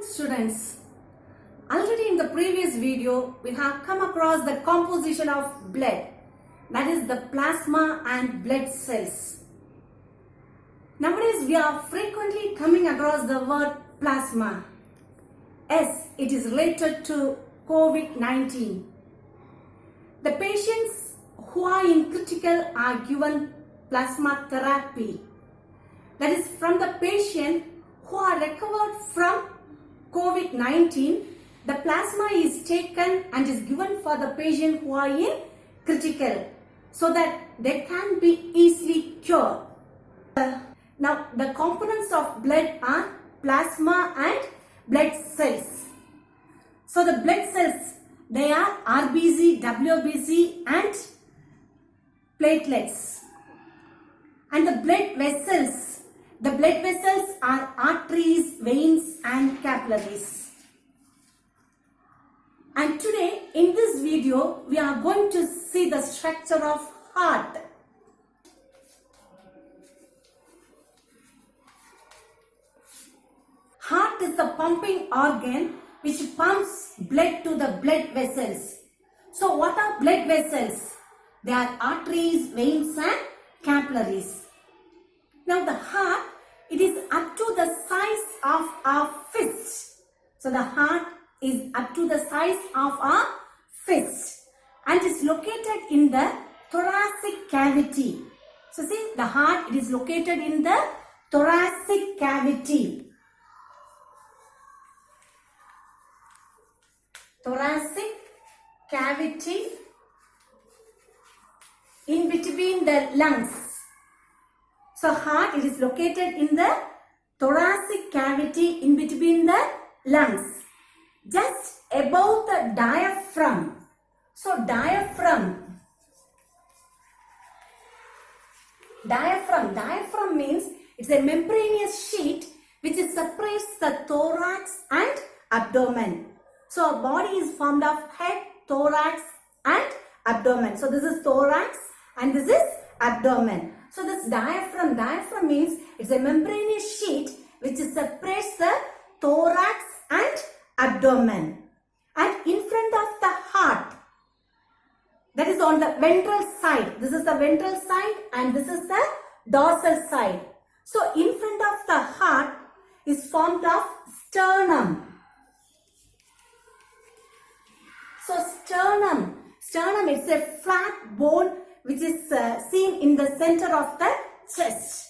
Students, already in the previous video, we have come across the composition of blood, that is the plasma and blood cells. Nowadays, we are frequently coming across the word plasma. Yes, it is related to COVID-19. The patients who are in critical are given plasma therapy. That is, from the patient who are recovered from COVID-19, the plasma is taken and is given for the patient who are in critical so that they can be easily cured. Now, the components of blood are plasma and blood cells. So, the blood cells, they are RBC, WBC and platelets. And the blood vessels are arteries, veins and capillaries. And today in this video we are going to see the structure of heart. Heart is the pumping organ which pumps blood to the blood vessels. So what are blood vessels? They are arteries, veins and capillaries. Now the heart, it is up to the size of our fist. So the heart is up to the size of our fist and is located in the thoracic cavity. So see, the heart, it is located in the thoracic cavity. Thoracic cavity in between the lungs. So heart, it is located in the thoracic cavity in between the lungs, just above the diaphragm. So diaphragm means it's a membranous sheet which separates the thorax and abdomen. So our body is formed of head, thorax and abdomen. So this is thorax and this is abdomen. So this diaphragm means it's a membranous sheet which separates the thorax and abdomen. And in front of the heart, that is on the ventral side. This is the ventral side and this is the dorsal side. So in front of the heart is formed of sternum. So sternum is a flat bone which is seen in the center of the chest.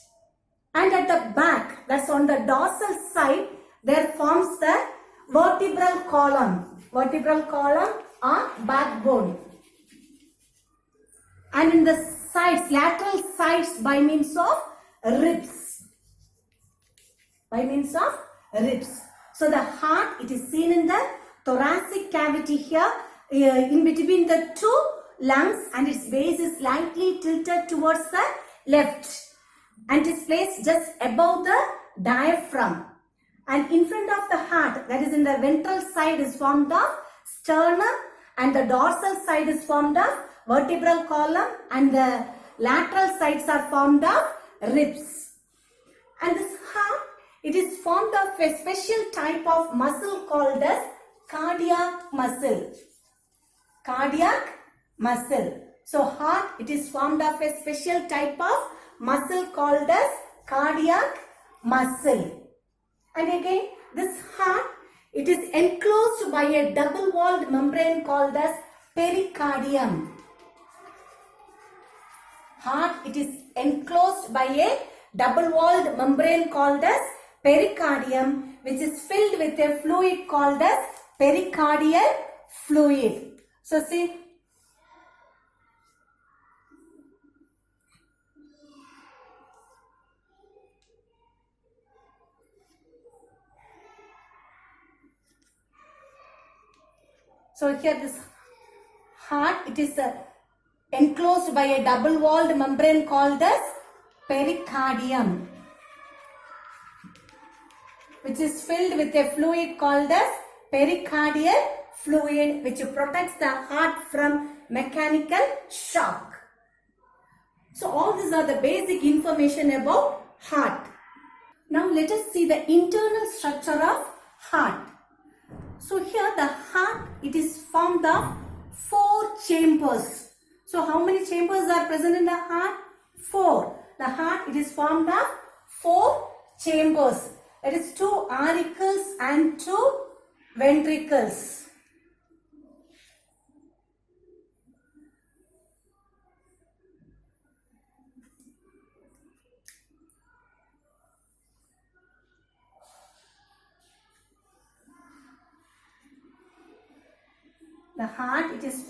And at the back, that's on the dorsal side, there forms the vertebral column. Vertebral column or backbone. And in the sides, lateral sides by means of ribs. So the heart, it is seen in the thoracic cavity here, in between the two lungs, and its base is slightly tilted towards the left and is placed just above the diaphragm. And in front of the heart, that is in the ventral side, is formed of sternum, and the dorsal side is formed of vertebral column, and the lateral sides are formed of ribs. And this heart, it is formed of a special type of muscle called as cardiac muscle. Cardiac muscle. So heart, it is formed of a special type of muscle called as cardiac muscle. And again, this heart, it is enclosed by a double-walled membrane called as pericardium. Heart, it is enclosed by a double-walled membrane called as pericardium, which is filled with a fluid called as pericardial fluid. So see, so here this heart, it is enclosed by a double-walled membrane called as pericardium, which is filled with a fluid called as pericardial fluid, which protects the heart from mechanical shock. So all these are the basic information about heart. Now let us see the internal structure of heart. So here the heart, it is formed of 4 chambers. So how many chambers are present in the heart? 4. The heart, it is formed of 4 chambers. That is 2 auricles and 2 ventricles. The heart, it is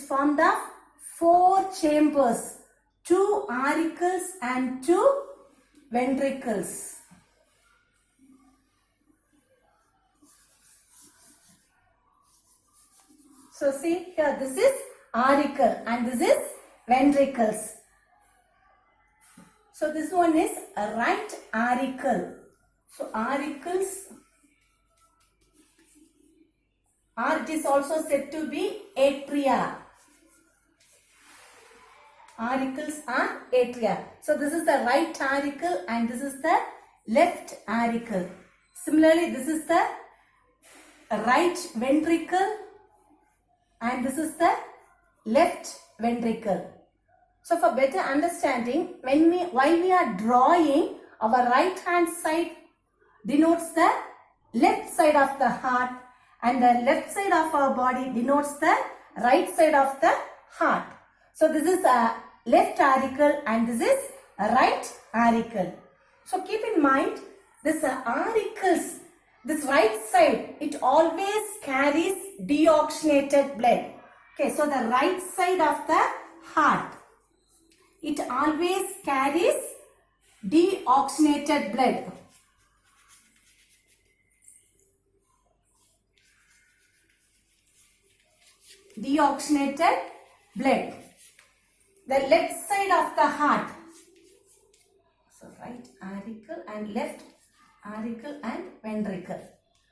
formed of 4 chambers, 2 auricles and 2 ventricles. So see here, this is auricle and this is ventricles. So this one is a right auricle. So auricles, or it is also said to be atria. Auricles are atria. So this is the right auricle and this is the left auricle. Similarly, this is the right ventricle and this is the left ventricle. So for better understanding, while we are drawing, our right hand side denotes the left side of the heart and the left side of our body denotes the right side of the heart. So this is a left auricle and this is a right auricle. So keep in mind, this auricles, this right side, it always carries deoxygenated blood. Okay, so the right side of the heart, it always carries deoxygenated blood. Deoxygenated blood. The left side of the heart. So right auricle and left auricle and ventricle.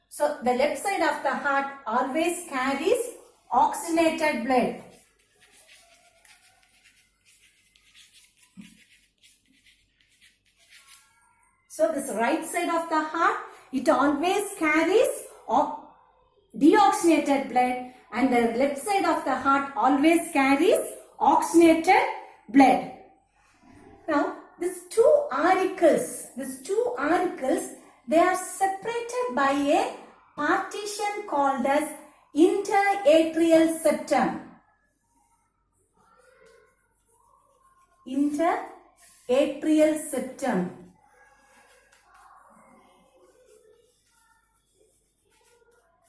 So the left side of the heart always carries oxygenated blood. So this right side of the heart, it always carries deoxygenated blood and the left side of the heart always carries oxygenated blood. Now these two auricles, they are separated by a partition called as interatrial septum. Interatrial septum.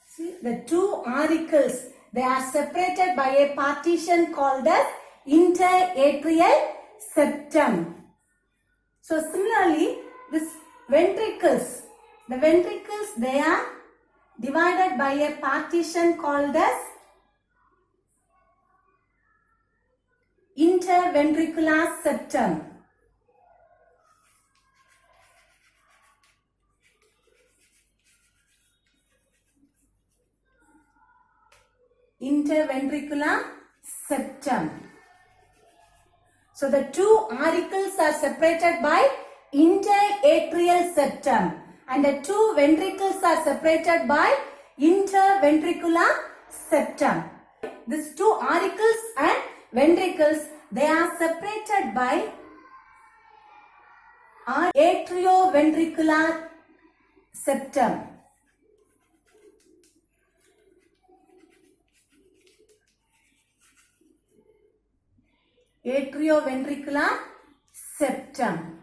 See, the two auricles, they are separated by a partition called as interatrial septum. So similarly, this ventricles, the ventricles, they are divided by a partition called as interventricular septum. Interventricular septum. So the two auricles are separated by interatrial septum and the two ventricles are separated by interventricular septum. These two auricles and ventricles, they are separated by atrioventricular septum. Atrioventricular septum.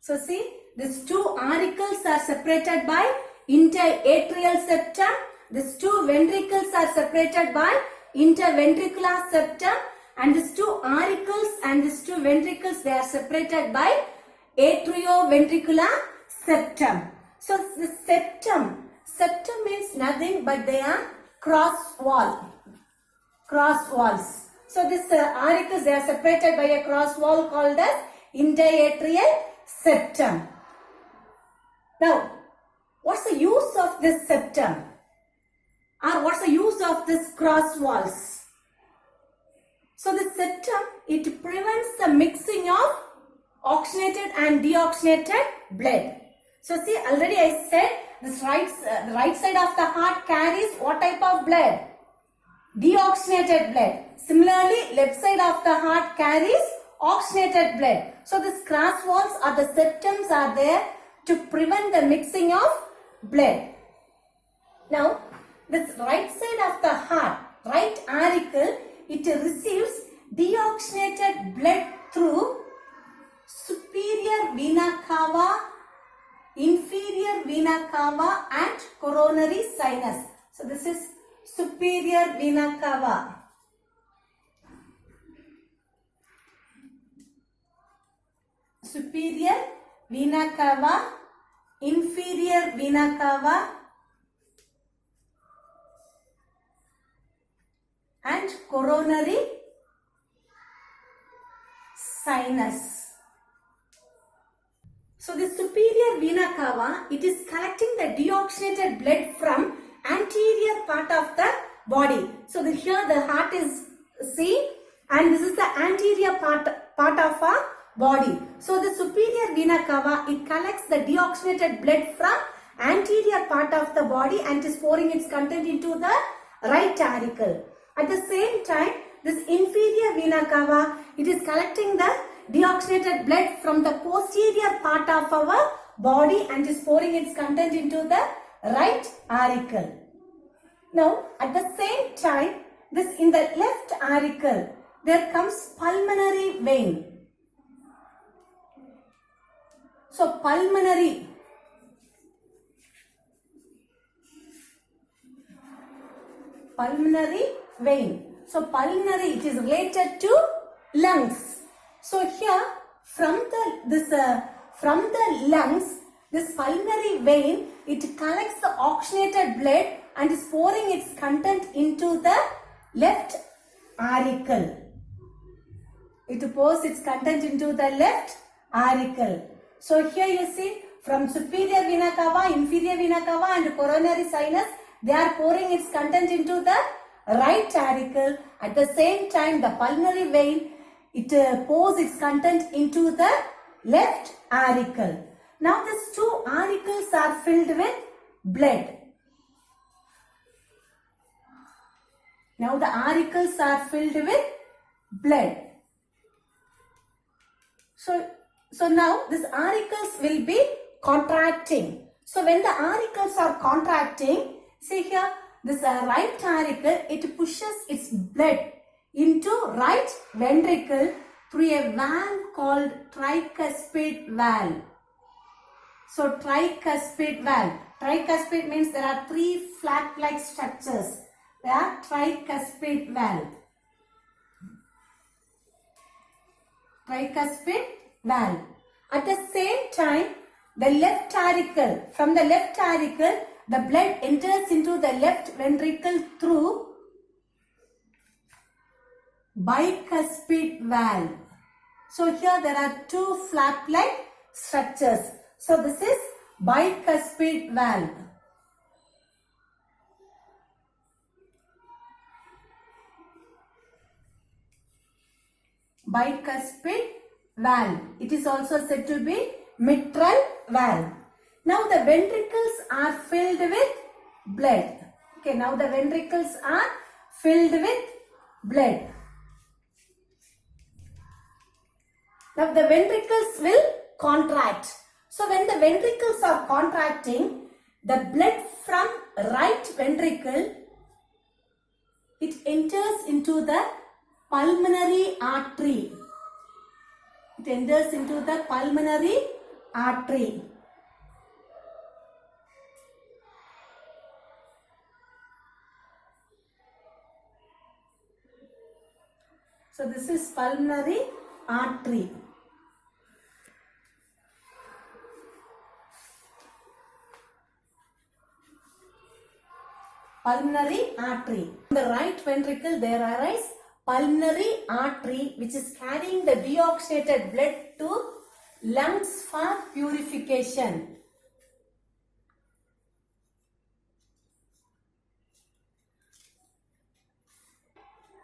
So see, these two auricles are separated by interatrial septum. These two ventricles are separated by interventricular septum. And these two auricles and these two ventricles, they are separated by atrioventricular septum. So the septum means nothing but they are cross walls. So this auricles, they are separated by a cross wall called as interatrial septum. Now, what's the use of this septum? Or what's the use of this cross walls? So the septum, it prevents the mixing of oxygenated and deoxygenated blood. So see, already I said this right side of the heart carries what type of blood? Deoxygenated blood. Similarly, left side of the heart carries oxygenated blood. So these cross walls or the septums are there to prevent the mixing of blood. Now, this right side of the heart, right auricle, it receives deoxygenated blood through superior vena cava, inferior vena cava and coronary sinus. So this is superior vena cava. Superior vena cava, inferior vena cava and coronary sinus. So the superior vena cava, it is collecting the deoxygenated blood from anterior part of the body. So here the heart is seen and this is the anterior part of our body. So the superior vena cava, it collects the deoxygenated blood from anterior part of the body and is pouring its content into the right auricle. At the same time, this inferior vena cava, it is collecting the deoxygenated blood from the posterior part of our body and is pouring its content into the right auricle. Now, at the same time, this in the left auricle, there comes pulmonary vein. So, pulmonary vein. So, pulmonary, it is related to lungs. So here from the lungs, this pulmonary vein, it collects the oxygenated blood and is pouring its content into the left auricle. It pours its content into the left auricle. So here you see from superior vena cava, inferior vena cava and coronary sinus, they are pouring its content into the right auricle. At the same time, the pulmonary vein, it pours its content into the left auricle. Now these two auricles are filled with blood. Now the auricles are filled with blood. So now these auricles will be contracting. So when the auricles are contracting, see here, this right auricle, it pushes its blood into right ventricle through a valve called tricuspid valve. So tricuspid valve. Tricuspid means there are three flap-like structures. They are tricuspid valve. Tricuspid valve. At the same time, the left auricle, from the left auricle, the blood enters into the left ventricle through bicuspid valve. So here there are two flap-like structures. So this is bicuspid valve. Bicuspid valve. It is also said to be mitral valve. Now the ventricles are filled with blood. Okay, now the ventricles are filled with blood. Now the ventricles will contract. So when the ventricles are contracting, the blood from right ventricle, it enters into the pulmonary artery. It enters into the pulmonary artery. So this is pulmonary artery. Pulmonary artery. In the right ventricle there arises pulmonary artery which is carrying the deoxygenated blood to lungs for purification.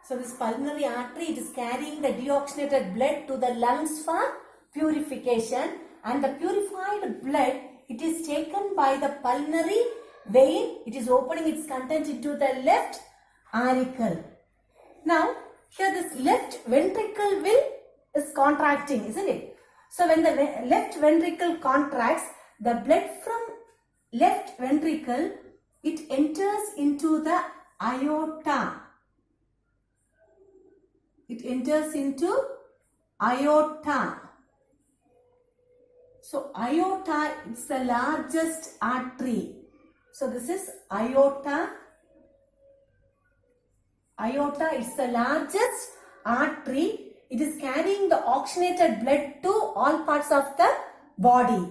So this pulmonary artery, it is carrying the deoxygenated blood to the lungs for purification, and the purified blood, it is taken by the pulmonary vein. It is opening its content into the left auricle. Now, here this left ventricle is contracting, isn't it? So, when the left ventricle contracts, the blood from left ventricle, it enters into the aorta. It enters into aorta. So, aorta is the largest artery. So, this is aorta. Aorta is the largest artery. It is carrying the oxygenated blood to all parts of the body.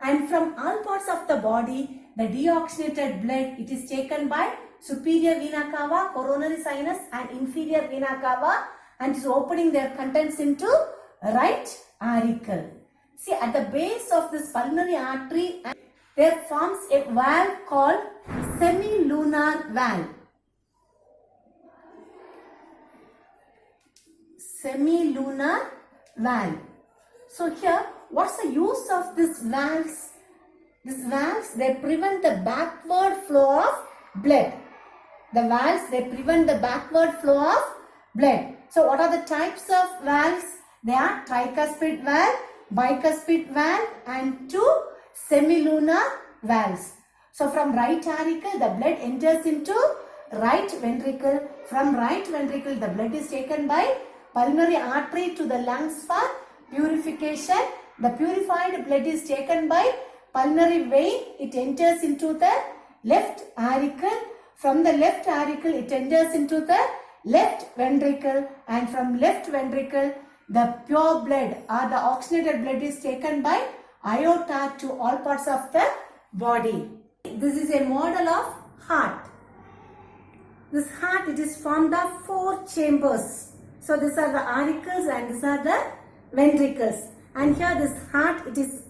And from all parts of the body, the deoxygenated blood, it is taken by superior vena cava, coronary sinus and inferior vena cava, and is opening their contents into right auricle. See, at the base of this pulmonary artery, there forms a valve called semilunar valve. Semilunar valve. So here, what's the use of these valves? These valves, they prevent the backward flow of blood. The valves, they prevent the backward flow of blood. So what are the types of valves? They are tricuspid valve, bicuspid valve and two semilunar valves. So from right auricle, the blood enters into right ventricle. From right ventricle, the blood is taken by pulmonary artery to the lungs for purification. The purified blood is taken by pulmonary vein. It enters into the left auricle. From the left auricle, it enters into the left ventricle, and from left ventricle, the pure blood or the oxygenated blood is taken by aorta to all parts of the body. This is a model of heart. This heart, it is formed of 4 chambers. So these are the auricles and these are the ventricles. And here this heart, it is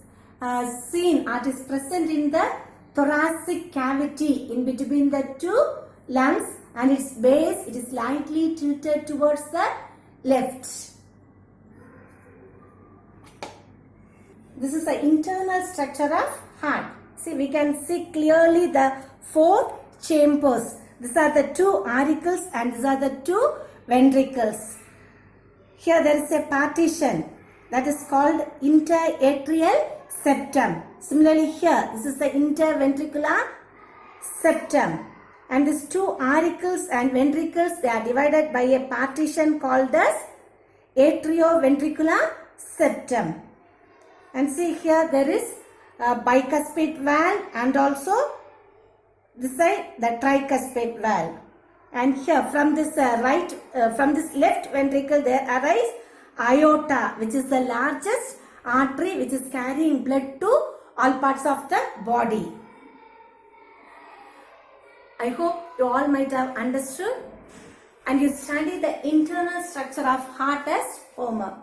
seen or it is present in the thoracic cavity in between the 2 lungs, and its base, it is slightly tilted towards the left. This is the internal structure of heart. See, we can see clearly the 4 chambers. These are the 2 auricles and these are the 2 ventricles. Here there is a partition that is called interatrial septum. Similarly here, this is the interventricular septum. And these 2 auricles and ventricles, they are divided by a partition called as atrioventricular septum. And see here there is a bicuspid valve and also this side the tricuspid valve. And here from this from this left ventricle there arise aorta, which is the largest artery which is carrying blood to all parts of the body. I hope you all might have understood and you study the internal structure of heart as homework.